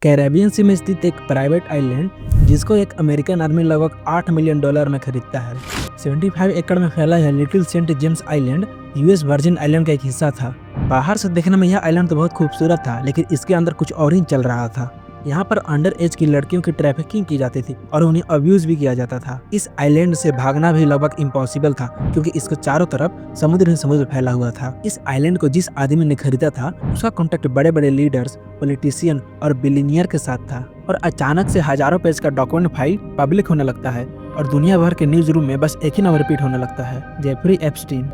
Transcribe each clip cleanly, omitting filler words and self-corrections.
Caribbean sea में स्थित एक प्राइवेट आइलैंड जिसको एक अमेरिकन आर्मी लगभग $8 मिलियन में खरीदता है। 75 एकड़ में फैला यह Little Saint James Island US Virgin Island का एक हिस्सा था। बाहर से देखने में यह आइलैंड तो बहुत खूबसूरत था, लेकिन इसके अंदर कुछ और ही चल रहा था। यहाँ पर अंडर एज की लड़कियों की ट्रैफिकिंग की जाती थी और उन्हें अब्यूज भी किया जाता था। इस आइलैंड से भागना भी लगभग इम्पॉसिबल था, क्योंकि इसके चारों तरफ समुद्र ही समुद्र फैला हुआ था। इस आइलैंड को जिस आदमी ने खरीदा था उसका कॉन्टेक्ट बड़े बड़े लीडर्स, पॉलिटिशियन और बिलियनियर के साथ था। और अचानक से हजारों पेज का डॉक्यूमेंट फाइल पब्लिक होने लगता है और दुनिया भर के न्यूज रूम में बस एक ही नाम रिपीट होने लगता है, जेफरी एप्स्टीन।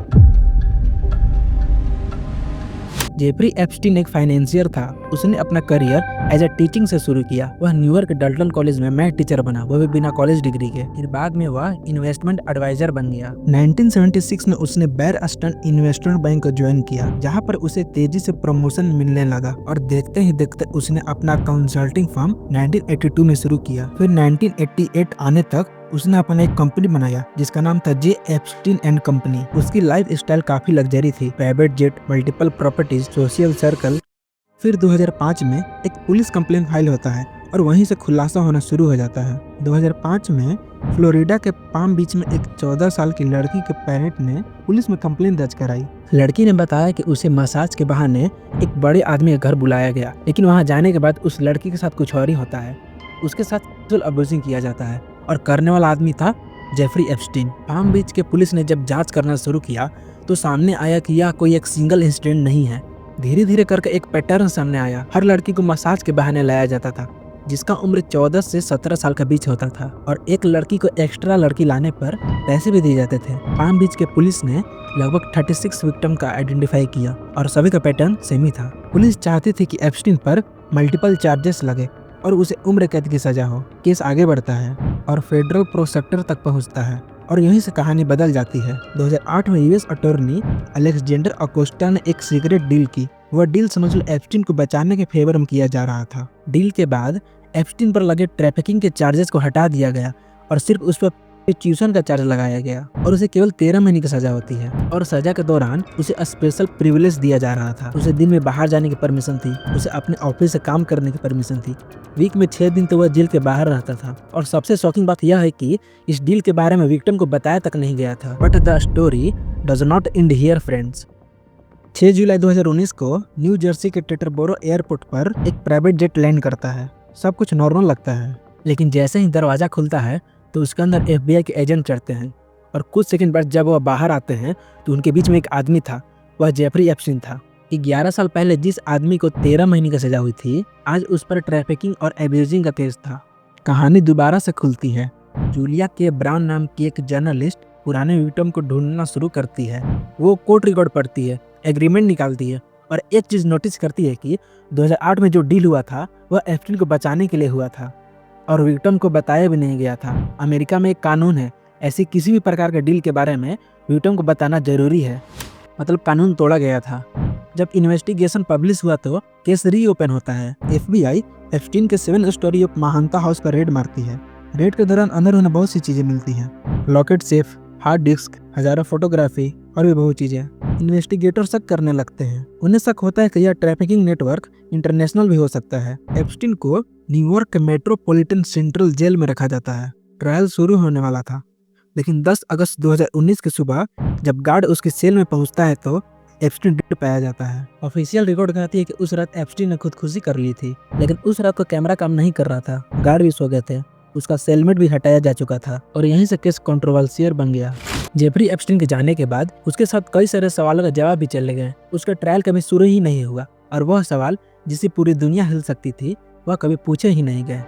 जेफरी एप्स्टीन एक फाइनेंसियर था। उसने अपना करियर एज ए टीचिंग से शुरू किया। वह न्यूयॉर्क डल्टन कॉलेज में मैथ टीचर बना, वो भी बिना कॉलेज डिग्री के। फिर बाद में वह इन्वेस्टमेंट एडवाइजर बन गया। 1976 में उसने बेयर स्टर्न्स इन्वेस्टमेंट बैंक को ज्वाइन किया, जहां पर उसे तेजी से प्रमोशन मिलने लगा और देखते ही देखते उसने अपना कंसल्टिंग फर्म 1982 में शुरू किया। फिर 1988 आने तक उसने अपना एक कंपनी बनाया जिसका नाम था जे एप्स्टीन एंड कंपनी। उसकी लाइफ स्टाइल काफी लग्जरी थी, private jet, multiple properties, social circle. फिर 2005 में एक पुलिस कंप्लेंट फाइल होता है और वहीं से खुलासा होना शुरू हो जाता है। 2005 में फ्लोरिडा के पाम बीच में एक 14 साल की लड़की के पेरेंट ने पुलिस में कंप्लेंट दर्ज कराई। लड़की ने बताया कि उसे मसाज के बहाने एक बड़े आदमी के घर बुलाया गया, लेकिन वहां जाने के बाद उस लड़की के साथ कुछ और ही होता है। उसके साथ सेक्सुअल अब्यूजिंग किया जाता है और करने वाला आदमी था जेफरी एप्स्टीन। पाम बीच के पुलिस ने जब जांच करना शुरू किया तो सामने आया कि यह कोई एक सिंगल इंसिडेंट नहीं है। धीरे धीरे करके एक पैटर्न सामने आया। हर लड़की को मसाज के बहाने लाया जाता था, जिसका उम्र 14 से 17 साल के बीच होता था, और एक लड़की को एक्स्ट्रा लड़की लाने पर पैसे भी दिए जाते थे। पाम बीच के पुलिस ने लगभग 36 विक्टिम का आइडेंटिफाई किया और सभी का पैटर्न सेम ही था। पुलिस चाहती थी कि एप्स्टीन पर मल्टीपल चार्जेस लगे और उसे उम्र कैद की सजा हो। केस आगे बढ़ता है और फेडरल प्रोसेक्टर तक पहुंचता है और यहीं से कहानी बदल जाती है। 2008 में यूएस अटॉर्नी अलेक्जेंडर अकोस्टा ने एक सीक्रेट डील की। वह डील समझ लो एप्स्टीन को बचाने के फेवर में किया जा रहा था। डील के बाद एप्स्टीन पर लगे ट्रैफिकिंग के चार्जेस को हटा दिया गया और सिर्फ उस पर ट्यूशन का चार्ज लगाया गया और उसे केवल 13 महीने की सजा होती है। और सजा के दौरान उसे स्पेशल प्रिविलेज दिया जा रहा था। उसे दिन में बाहर जाने की परमिशन थी, उसे अपने ऑफिस से काम करने की परमिशन थी। वीक में 6 दिन तो वह जेल के बाहर रहता था। और सबसे शॉकिंग बात यह है कि इस डील के बारे में विक्टिम को बताया तक नहीं गया था। But the story does not and here friends. 6 जुलाई 2019 को न्यू जर्सी के टेटरबोरो एयरपोर्ट पर एक प्राइवेट जेट लैंड करता है। सब कुछ नॉर्मल लगता है, लेकिन जैसे ही दरवाजा खुलता है तो उसके अंदर FBI के एजेंट चढ़ते हैं और कुछ सेकंड बाद जब वह बाहर आते हैं तो उनके बीच में एक आदमी था। वह जेफरी एप्स्टीन था। 11 साल पहले जिस आदमी को 13 महीने की सजा हुई थी, आज उस पर ट्रैफिकिंग और एब्यूजिंग का केस था। कहानी दोबारा से खुलती है। जूलिया के ब्राउन नाम की एक जर्नलिस्ट पुराने विक्टिम को ढूंढना शुरू करती है। वो कोर्ट रिकॉर्ड पढ़ती है, एग्रीमेंट निकालती है और एक चीज नोटिस करती है कि 2008 में जो डील हुआ था वह एप्स्टीन को बचाने के लिए हुआ था और विक्टिम को बताया भी नहीं गया था। अमेरिका में एक कानून है, ऐसी किसी भी प्रकार के डील के बारे में विक्टिम को बताना जरूरी है। मतलब कानून तोड़ा गया था। जब इन्वेस्टिगेशन पब्लिश हुआ तो केस रीओपन होता है। FBI एप्स्टीन के 7 स्टोरी ऑफ महानता हाउस का रेड मारती है। रेड के दौरान अंदर उन्हें बहुत सी चीजें मिलती हैं, लॉकेट, सेफ, हार्ड डिस्क, हजारों फोटोग्राफी और भी बहुत चीजें। इन्वेस्टिगेटर शक करने लगते हैं। उन्हें शक होता है कि यह ट्रैफिकिंग नेटवर्क इंटरनेशनल भी हो सकता है। एप्स्टीन को न्यूयॉर्क मेट्रोपॉलिटन सेंट्रल जेल में रखा जाता है। ट्रायल शुरू होने वाला था, लेकिन 10 अगस्त 2019 की सुबह जब गार्ड उसके सेल में पहुंचता है तो एप्स्टीन डेड पाया जाता है। ऑफिशियल रिकॉर्ड कहती है कि उस रात एप्स्टीन ने खुदकुशी कर ली थी, लेकिन उस रात को कैमरा काम नहीं कर रहा था। गार्ड भी सो गए थे, उसका सेलमेट भी हटाया जा चुका था और यहीं से केस कंट्रोवर्शियल बन गया। जेफरी एप्स्टीन के जाने के बाद उसके साथ कई सारे सवालों का जवाब भी चले गए। उसका ट्रायल कभी शुरू ही नहीं हुआ और वह सवाल जिसे पूरी दुनिया हिल सकती थी वह कभी पूछे ही नहीं गए।